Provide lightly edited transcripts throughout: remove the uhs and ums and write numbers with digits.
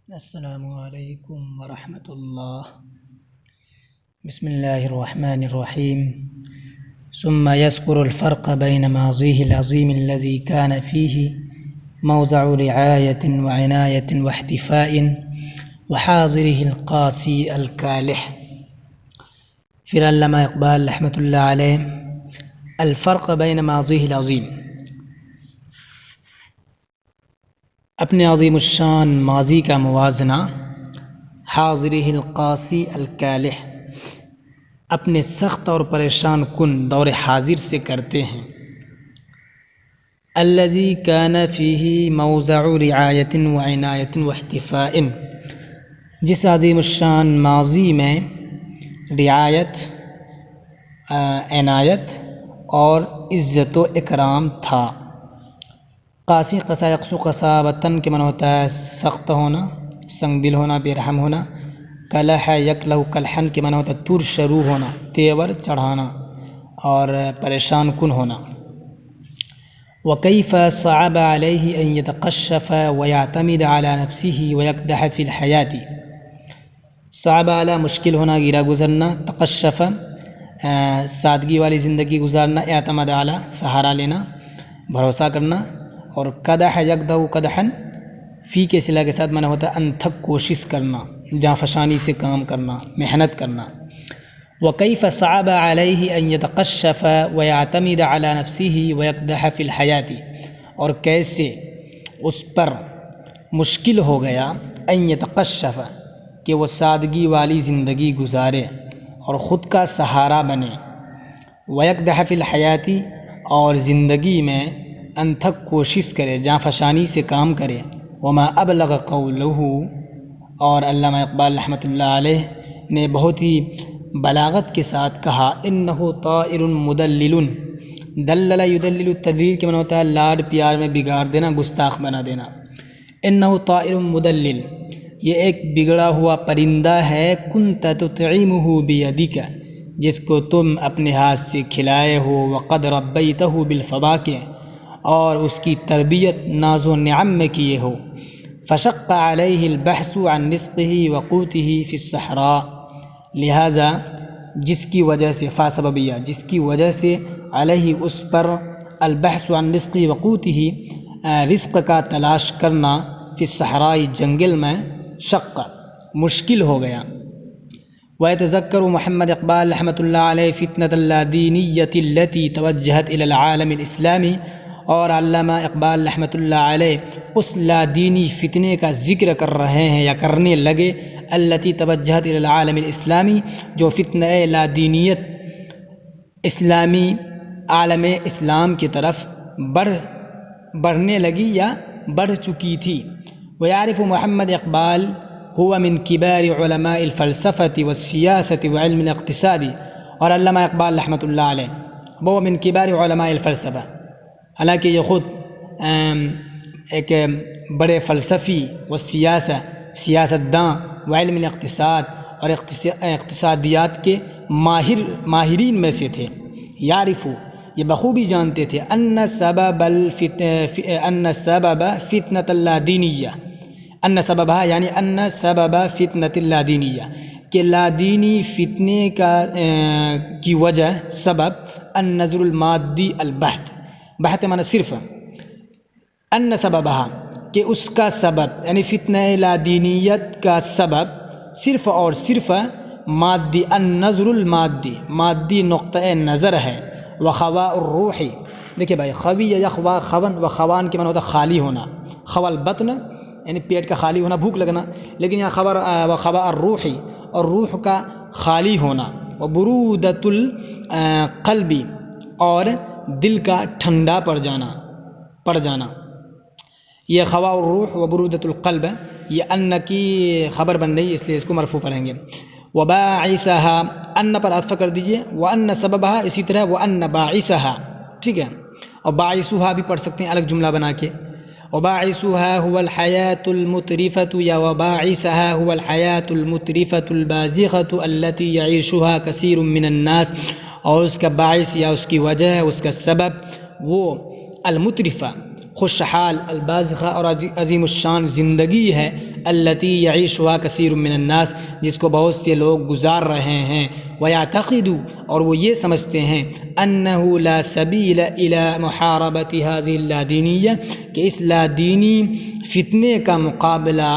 السلام علیکم ورحمۃ اللہ۔ بسم اللہ الرحمن الرحیم۔ ثم يذكر الفرق بين ماضيه العظيم الذي كان فيه موضع رعاية وعناية واحتفاء وحاضره القاسي الكالح۔ پھر علامہ اقبال رحمۃ اللہ علیہ الفرق بین ماضیہ العظیم، اپنے عظیم الشان ماضی کا موازنہ حاضرہ القاسی الکالح، اپنے سخت اور پریشان کن دور حاضر سے کرتے ہیں۔ الذی کان فیہ موضع رعایت وعنایت واحتفاء، جس عظیم الشان ماضی میں رعایت، عنایت اور عزت و اکرام تھا۔ قاسی قسا یقسو قساوتن کے معنی ہوتا ہے سخت ہونا، سنگ دل ہونا، بے رحم ہونا۔ کلح یکلح کلحن کے معنی ہوتا ہے تر شروع ہونا، تیور چڑھانا اور پریشان کن ہونا۔ وکیف صعب علیہ ان یتقشف ویعتمد علی نفسہ ویقدح فی الحیاۃ، صعب علی مشکل ہونا، گرا گزرنا، تقشف سادگی والی زندگی گزارنا، اعتماد علی سہارا لینا، بھروسہ کرنا، اور قدح یقدح قدحن فی کے صلہ کے ساتھ معنی ہوتا ہے انتھک کوشش کرنا، جاں فشانی سے کام کرنا، محنت کرنا۔ وکیف صعب علیہ ان یتقشف ویعتمد علی نفسہ ویقدح فی الحیاۃ، اور کیسے اس پر مشکل ہو گیا ان یتقشف کہ وہ سادگی والی زندگی گزارے اور خود کا سہارا بنے، ویقدح فی الحیاۃ اور زندگی میں انتھک کوشش کرے، جاں فشانی سے کام کرے۔ وما ابلغ قولہ، اور علامہ اقبال رحمۃ اللہ علیہ نے بہت ہی بلاغت کے ساتھ کہا انہ طائر مدلل، دلل یدلل تدلیل کے معنی ہوتا ہے لاڈ پیار میں بگاڑ دینا، گستاخ بنا دینا۔ انہ طائر مدلل، یہ ایک بگڑا ہوا پرندہ ہے، کنت تطعمہ بیدک، جس کو تم اپنے ہاتھ سے کھلائے ہو، وقد ربیتہ بالفواکہ، اور اس کی تربیت ناز و نعم میں کیے ہو۔ فشق علیہ البحث عن رزقہ وقوتہ فی الصحراء، لہذا جس کی وجہ سے فاسببیہ، جس کی وجہ سے علیہ اس پر البحث عن رزقہ وقوتہ، رزق کا تلاش کرنا، فی الصحراء جنگل میں، شق مشکل ہو گیا۔ ويتذكر محمد اقبال رحمۃ اللہ علیہ فتنة اللادینیۃ التي توجہت الى العالم الاسلامی، اور علامہ اقبال رحمۃ اللہ علیہ اس لادینی فتنے کا ذکر کر رہے ہیں یا کرنے لگے، التي توجہت الى العالم الاسلامی، جو فتنہ لادینیت اسلامی عالم اسلام کی طرف بڑھنے لگی یا بڑھ چکی تھی۔ ويعرف محمد اقبال هو من کبار علماء الفلسفة والسیاسة وعلم الاقتصاد، اور علامہ اقبال رحمۃ اللہ علیہ وہ من کبار علماء الفلسفہ، حالانکہ یہ خود ایک بڑے فلسفی سیاست داں وعلم الاقتصاد اور اقتصادیات کے ماہرین میں سے تھے۔ یعرف، یہ بخوبی جانتے تھے، ان سبب فتنة اللادینیہ، ان سببہ یعنی ان سبب فتنة اللادینیہ، کہ لادینی فتنے کی وجہ، سبب النظر المادی البحت، بحت معنی صرف، ان سببہ کہ اس کا سبب یعنی فتنہ لادینیت کا سبب صرف اور صرف مادی، النظر المادی، مادی نقطۂ نظر ہے، وخواء الروح، دیکھیں بھائی خوی یخوا خوان، و خوان کے معنی ہوتا خالی ہونا، خوا البطن یعنی پیٹ کا خالی ہونا، بھوک لگنا، لیکن یہاں وخواء الروح، اور روح کا خالی ہونا، وبرودۃ القلب، اور دل کا ٹھنڈا پڑ جانا۔ یہ خواء الروح و برودۃ القلب، یہ ان کی خبر بن رہی ہے، اس لیے اس کو مرفوع پڑھیں گے۔ وباعثہا، ان پر عطف کر دیجئے، وان سببہا، اسی طرح وان باعثہا، ٹھیک ہے، اور باعثہا بھی پڑھ سکتے ہیں الگ جملہ بنا کے۔ وباعثها هو الحياة المترفة، یا وباعثها هو الحياة المترفة البازغة التي يعيشها كثير من الناس، اور اس کا باعث یا اس کی وجہ، اس کا سبب وہ المترفہ، خوشحال البازخہ اور عظیم الشان زندگی ہے التی یعیشها کثیر من الناس جس کو بہت سے لوگ گزار رہے ہیں، ویعتقد اور وہ یہ سمجھتے ہیں انہ لا سبیل الی محاربۃ هذه اللادینیہ کہ اس لادینی فتنے کا مقابلہ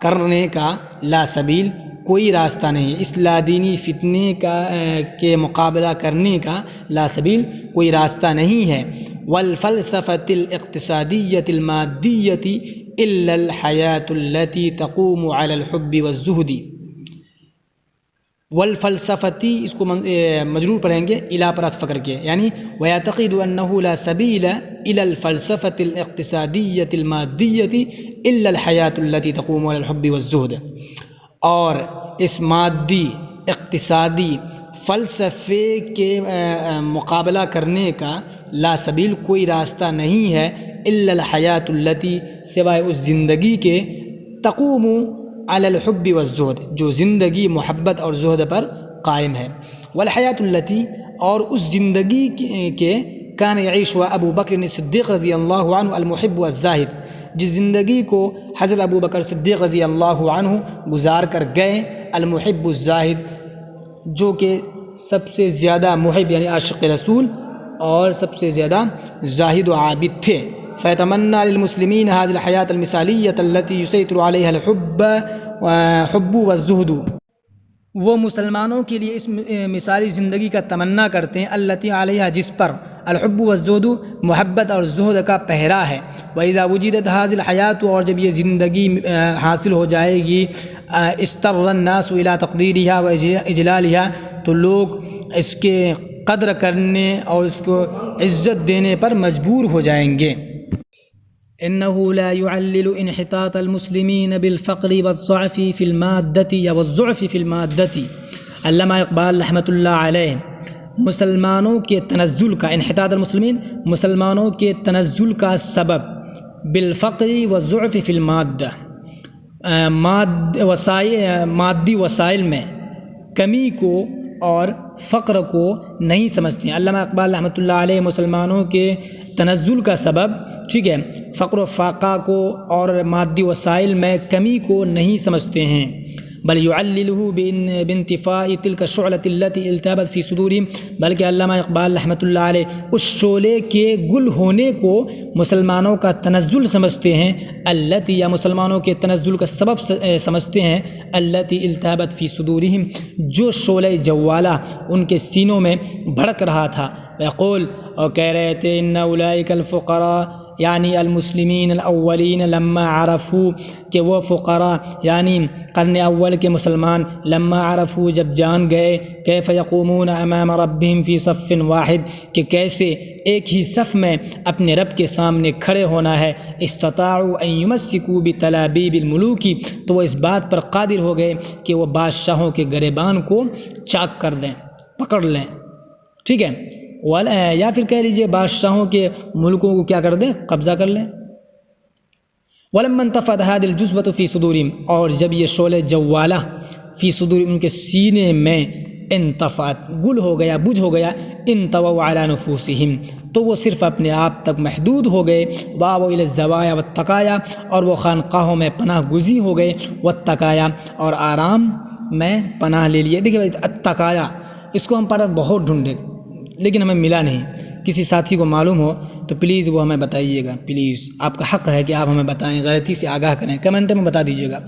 کرنے کا لا سبیل کوئی راستہ نہیں، اس لادینی فتنے کے مقابلہ کرنے کا لا سبیل کوئی راستہ نہیں ہے۔ والفلسفة الاقتصادية المادية إلا الحياة التي تقوم على الحب والزهد۔ والفلسفتی اس کو مجرور پڑھیں گے الا پر عطف کر کے، یعنی ويعتقد أنه لا سبيل إلى الفلسفة الاقتصادية المادية إلا الحياة التي تقوم على الحب والزهد، اور اس مادی اقتصادی فلسفے کے مقابلہ کرنے کا لا سبیل کوئی راستہ نہیں ہے الا الحیات التی سوائے اس زندگی کے تقوم علی الحب والزہد جو زندگی محبت اور زہد پر قائم ہے، والحیات التی اور اس زندگی کے کان یعیشها ابو بکر صدیق رضی اللہ عنہ المحب والزاہد جس زندگی کو حضرت ابو بکر صدیق رضی اللہ عنہ گزار کر گئے، المحب الزاہد جو کہ سب سے زیادہ محب یعنی عاشق رسول اور سب سے زیادہ زاہد و عابد تھے۔ فیتمنى للمسلمین هذه الحیات المثالیۃ التي يسيطر عليها الحب والزہد، وہ مسلمانوں کے لیے اس مثالی زندگی کا تمنا کرتے ہیں التي علیہا جس پر الحب والزہد محبت اور زہد کا پہرا ہے، وَإِذَا وُجِدَتْ هذه الحیات اور جب یہ زندگی حاصل ہو جائے گی استر الناس الى تقدیرها واجلالها تو لوگ اس کے قدر کرنے اور اس کو عزت دینے پر مجبور ہو جائیں گے۔ انه لا يعلل انحطاط المسلمين بالفقر والضعف في المادة والضعف في المادة۔ علامہ اقبال رحمۃ اللہ علیہ مسلمانوں کے تنزل کا انحطاط المسلمین مسلمانوں کے تنزل کا سبب بالفقر والضعف في المادة مادی وسائل میں کمی کو اور فقر کو نہیں سمجھتے ہیں۔ علامہ اقبال رحمۃ اللہ علیہ مسلمانوں کے تنزل کا سبب ٹھیک ہے فقر و فاقہ کو اور مادی وسائل میں کمی کو نہیں سمجھتے ہیں، بل يعلله بانتفاء تلك الشعلة التي التهبت في صدورهم، بلکہ علامہ اقبال رحمۃ اللہ علیہ اس شعلے کے گل ہونے کو مسلمانوں کا تنزل سمجھتے ہیں، التي یا مسلمانوں کے تنزل کا سبب سمجھتے ہیں، التي التهبت في صدورهم جو شعلہ جوالہ ان کے سینوں میں بھڑک رہا تھا۔ ويقول اور کہہ رہے تھے ان اولئک الفقراء یعنی المسلمین الاولین لما عرفوا کہ وہ فقراء یعنی قرن اول کے مسلمان لما عرفوا جب جان گئے کیف یقومون امام ربهم فی صف واحد کہ کیسے ایک ہی صف میں اپنے رب کے سامنے کھڑے ہونا ہے، استطاعوا ان یمسکوا بتلابیب الملوک تو وہ اس بات پر قادر ہو گئے کہ وہ بادشاہوں کے گریبان کو چاک کر دیں، پکڑ لیں، ٹھیک ہے، یا پھر کہہ لیجئے بادشاہوں کے ملکوں کو کیا کر دیں، قبضہ کر لیں۔ ولما انتفت هذه الجذبة في صدورهم اور جب یہ شعلہ جوالہ فی صدورهم ان کے سینے میں انتفعت گل ہو گیا بجھ ہو گیا، انطووا على نفوسهم تو وہ صرف اپنے آپ تک محدود ہو گئے، واو الى الزوایا والتقایا اور وہ خانقاہوں میں پناہ گزین ہو گئے، والتقایا اور آرام میں پناہ لے لیے۔ دیکھیے بھائی التقایا اس کو ہم پڑھ بہت ڈھونڈے لیکن ہمیں ملا نہیں، کسی ساتھی کو معلوم ہو تو پلیز وہ ہمیں بتائیے گا، پلیز آپ کا حق ہے کہ آپ ہمیں بتائیں، غلطی سے آگاہ کریں، کمنٹ میں بتا دیجیے گا۔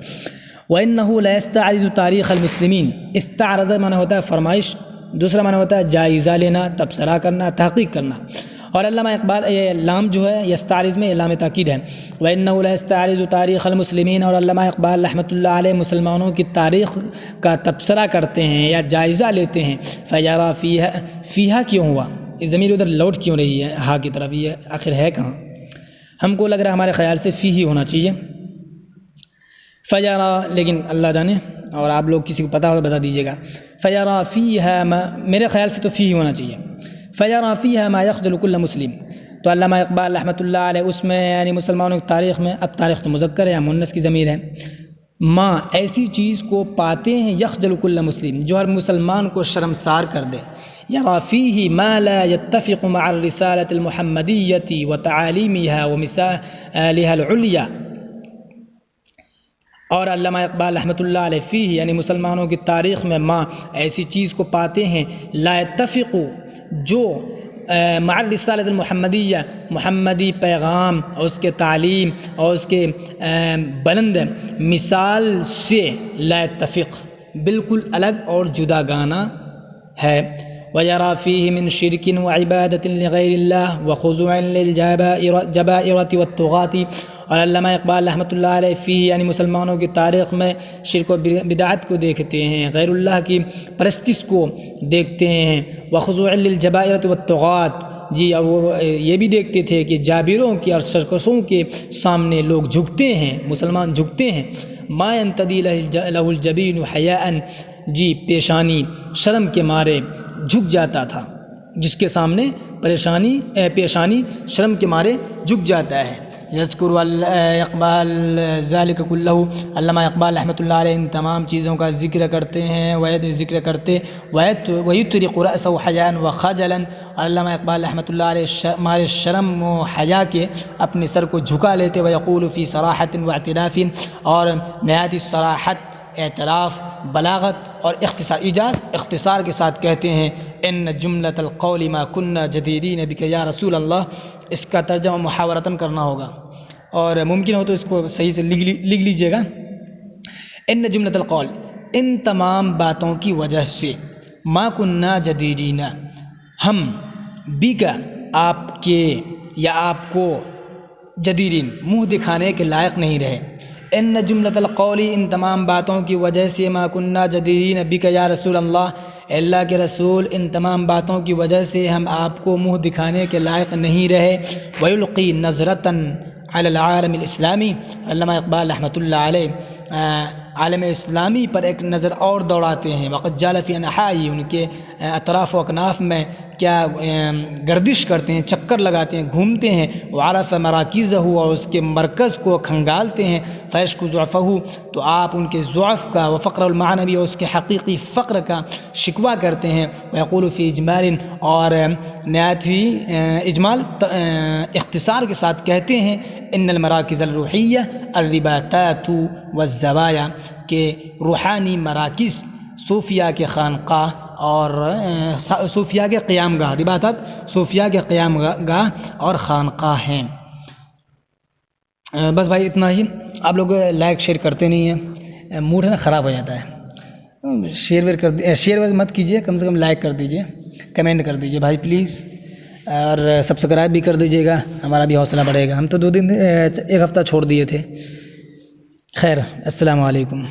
وَإِنَّهُ لَيَسْتَعْرِضُ تَارِيخَ الْمُسْلِمِينَ استعرض معنی ہوتا ہے فرمائش، دوسرا معنی ہوتا ہے جائزہ لینا، تبصرہ کرنا، تحقیق کرنا، اور علامہ اقبال یہ لام جو ہے یستعرض میں لام تاکید ہے، وَإِنَّهُ لَيَسْتَعْرِضُ تَارِيخَ الْمُسْلِمِينَ اور علامہ اقبال رحمۃ اللہ علیہ مسلمانوں کی تاریخ کا تبصرہ کرتے ہیں یا جائزہ لیتے ہیں، فَيَرَى فِيهَا کیوں ہوا، اس ضمیر ادھر لوٹ کیوں رہی ہے ہا کی طرف، یہ آخر ہے کہاں، ہم کو لگ رہا ہے ہمارے خیال سے فی ہی ہونا چاہیے، فَيَرَى لیکن اللہ جانے، اور آپ لوگ کسی کو پتہ ہو تو بتا دیجیے گا، فَيَرَى فِيهَا میرے خیال سے تو فی ہی ہونا چاہیے، فَيَرَى فِيهَا مَا يَخْجَلُ كُلَّ مُسْلِم تو علامہ اقبال رحمۃ اللہ علیہ اس میں یعنی مسلمانوں کی تاریخ میں، اب تاریخ تو مذکر ہے یا مؤنث کی ضمیر ہے، ماں ایسی چیز کو پاتے ہیں یخجل کل مسلم جو ہر مسلمان کو شرمسار کر دے، یرا فیہ ما لا یتفق مع الرسالۃ المحمدیۃ وتعالیمها ومثالها العلیٰ. اور علامہ اقبال رحمۃ اللہ علیہ فیہ یعنی مسلمانوں کی تاریخ میں ماں ایسی چیز کو پاتے ہیں لا یتفق جو مع الرسالۃ المحمدیہ محمدی پیغام اور اس کے تعلیم اور اس کے بلند مثال سے لا یتفق بالکل الگ اور جدا گانا ہے. وَيَرَى فِيهِ مِن شِرْكٍ وَعِبَادَةٍ لِغَيْرِ اللَّهِ وَخُضُوعٍ لِلْجَبَائِرَةِ وَالطُّغَاةِ. اور علامہ اقبال رحمۃ اللہ علیہ فی یعنی مسلمانوں کی تاریخ میں شرک و بدعت کو دیکھتے ہیں، غیر اللہ کی پرستش کو دیکھتے ہیں، وخضوع للجبائرۃ والطغاة جی، اور وہ یہ بھی دیکھتے تھے کہ جابروں کی اور سرکشوں کے سامنے لوگ جھکتے ہیں، مسلمان جھکتے ہیں. ما ينتدی لہ الجبین حیاء جی، پیشانی شرم کے مارے جھک جاتا تھا، جس کے سامنے پیشانی شرم کے مارے جھک جاتا ہے. یذکر اقبال ذالک کلہ، علامہ اقبال رحمۃ اللہ علیہ ان تمام چیزوں کا ذکر کرتے ہیں، ویطرق رأسہ حیاء وخجلا. اور علامہ اقبال رحمۃ اللہ علیہ مارے شرم و حیا کے اپنے سر کو جھکا لیتے، ویقول فی صراحۃ واعتراف، اور نہایت صراحت، اعتراف، بلاغت اور اختصار کے ساتھ کہتے ہیں ان جملۃ القول ما كنا جدیرین بک یا رسول اللہ. اس کا ترجمہ محاورتاً کرنا ہوگا اور ممکن ہو تو اس کو صحیح سے لکھ لیجئے گا. ان جملۃ القول، ان تمام باتوں کی وجہ سے، ما كنا جدیرین ہم، بک آپ کے یا آپ کو، جدیرین منہ دکھانے کے لائق نہیں رہے. ان جملۃ القول، ان تمام باتوں کی وجہ سے، ما كنا جدیرین بک یا رسول اللہ، اللہ کے رسول ان تمام باتوں کی وجہ سے ہم آپ کو منہ دکھانے کے لائق نہیں رہے. ویلقی نظرۃ علی العالم الاسلامی، علامہ اقبال رحمۃ اللہ علیہ عالم اسلامی پر ایک نظر اور دوڑاتے ہیں. وقد جال فی انحائی، ان کے اطراف و اکناف میں کیا گردش کرتے ہیں، چکر لگاتے ہیں، گھومتے ہیں. وعرف مراکزہ، اور اس کے مرکز کو کھنگالتے ہیں. فیشکو ضعفہ، تو آپ ان کے ضعف کا، وفقر المعنوی، اور اس کے حقیقی فقر کا شکوہ کرتے ہیں. ویقول فی اجمال، اور نہایت ہی اجمال اختصار کے ساتھ کہتے ہیں ان المراکز الروحیہ الرباطات والزوایا، کہ روحانی مراکز صوفیہ کے خانقاہ اور صوفیہ کے قیام گاہ، رباطات صوفیہ کے قیام گاہ اور خانقاہ ہیں. بس بھائی اتنا ہی. آپ لوگ لائک شیئر کرتے نہیں ہیں، موڈ ہے نا خراب ہو جاتا ہے. شیئر مت کیجیے، کم سے کم لائک کر دیجیے، کمنٹ کر دیجیے بھائی پلیز، اور سبسکرائب بھی کر دیجیے گا، ہمارا بھی حوصلہ بڑھے گا. ہم تو 2 دن ایک ہفتہ چھوڑ دیے تھے. خیر، السلام علیکم.